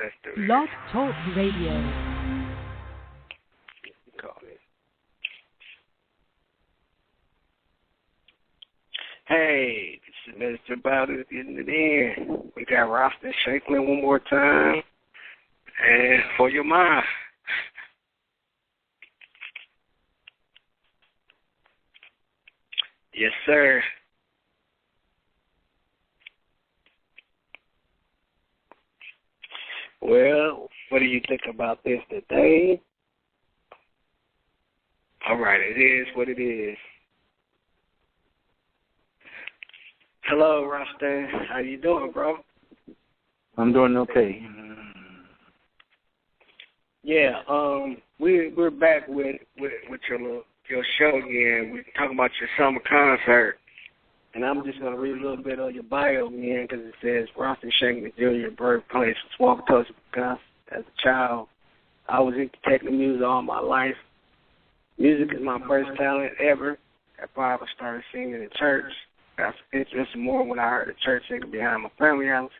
let's do it. Blog Talk Radio. Call it. Hey, this is Mr. Bowders getting it in. We got Ralstins Summer one more time. And for your mind. Yes, sir. Well, what do you think about this today? All right, it is what it is. Hello, Ralstins. How you doing, bro? I'm doing okay. Yeah, we're back with your show again. We're talking about your summer concert. And I'm just going to read a little bit of your bio again because it says, Ralstins Summer Jr. birthplace was Walker because as a child, I was into techno music all my life. Music is my first talent ever. At 5, I started singing in church. I was interested more when I heard a church singing behind my family house.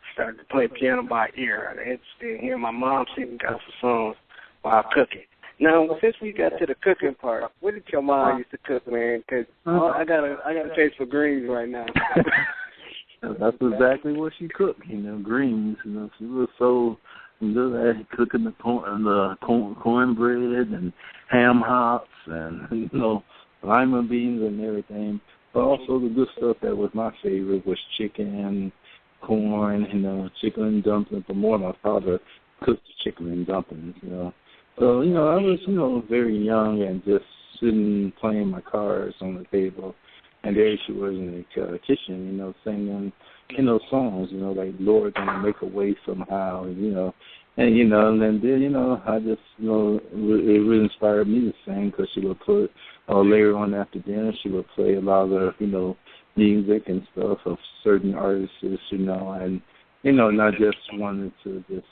I started to play piano by ear. I was interested in hearing my mom singing gospel songs while cooking. Now, since we got to the cooking part, what did your mom used to cook, man? Because I got a taste for greens right now. That's exactly what she cooked, greens. She was so good at cooking the cornbread and ham hocks and, lima beans and everything. But also the good stuff that was my favorite was chicken, corn, chicken and dumplings. But more my father cooked the chicken and dumplings, So, I was, very young and just sitting playing my cards on the table. And there she was in the kitchen, singing, songs, like Lord gonna make a way somehow, and then, I just, it really inspired me to sing because she would put, later on after dinner, she would play a lot of, music and stuff of certain artists, and, not just wanted to just,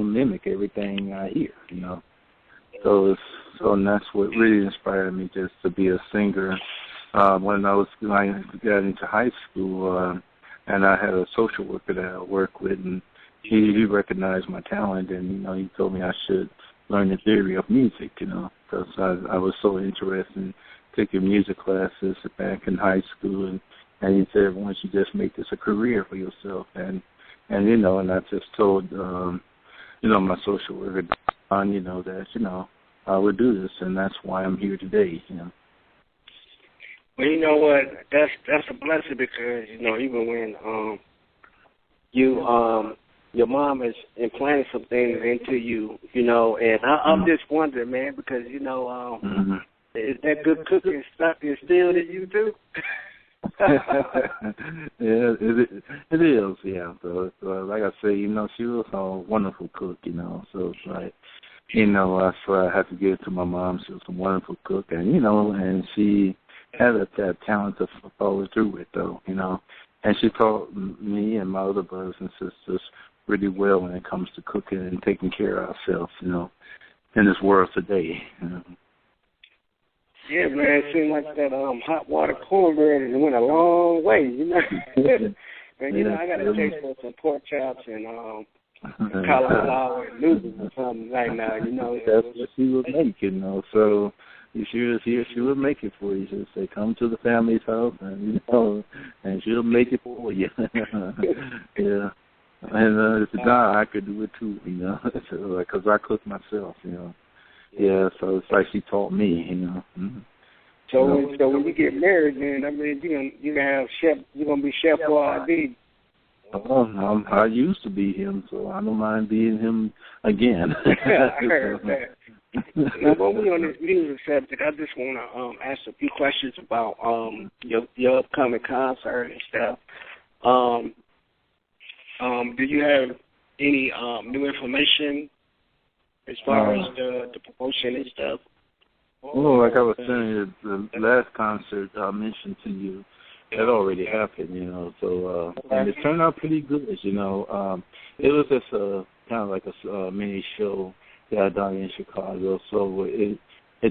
mimic everything I hear, So that's what really inspired me just to be a singer. When I got into high school, and I had a social worker that I worked with, and he recognized my talent, and, he told me I should learn the theory of music, because I was so interested in taking music classes back in high school, and he said, why don't you just make this a career for yourself, and I just told, my social worker, that, I would do this, and that's why I'm here today, Well, you know what? That's a blessing because, even when your mom has implanted some things into you, and I'm just wondering, man, because, is that good cooking stuff instilled in you, too? Yeah, it is, yeah. So like I say, she was a wonderful cook, so it's like, so I have to give it to my mom. She was a wonderful cook, and, and she had that talent to follow through with, though, and she taught me and my other brothers and sisters really well when it comes to cooking and taking care of ourselves, in this world today, Yeah, man, it seemed like that hot water cornbread and it went a long way, And, I got a taste for some pork chops and cauliflower and noodles or something right now, That's what she would make, So she would make it for you. She'll say, come to the family's house, and, and she'll make it for you. Yeah. And if not, I could do it too, because I cook myself, Yeah, so it's like she taught me, Mm-hmm. So when you get married, man, I mean, you're gonna have chef. You're gonna be chef R&B. Oh, I used to be him, so I don't mind being him again. I heard that. Now, while we're on this music subject, I just want to ask a few questions about your upcoming concert and stuff. Do you have any new information as far as the promotion and stuff? Well, like I was saying, the last concert I mentioned to you, that already happened, so, and it turned out pretty good, It was just kind of like a mini show that I done in Chicago, so it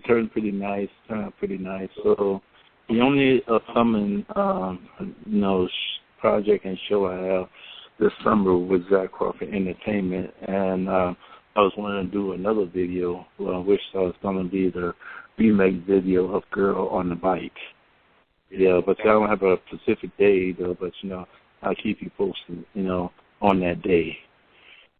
turned out pretty nice, So the only upcoming, project and show I have this summer with Zach Crawford Entertainment, and I was wanting to do another video, which was going to be the remake video of Girl on the Bike. Yeah, but I don't have a specific day, though, but, I'll keep you posted, on that day.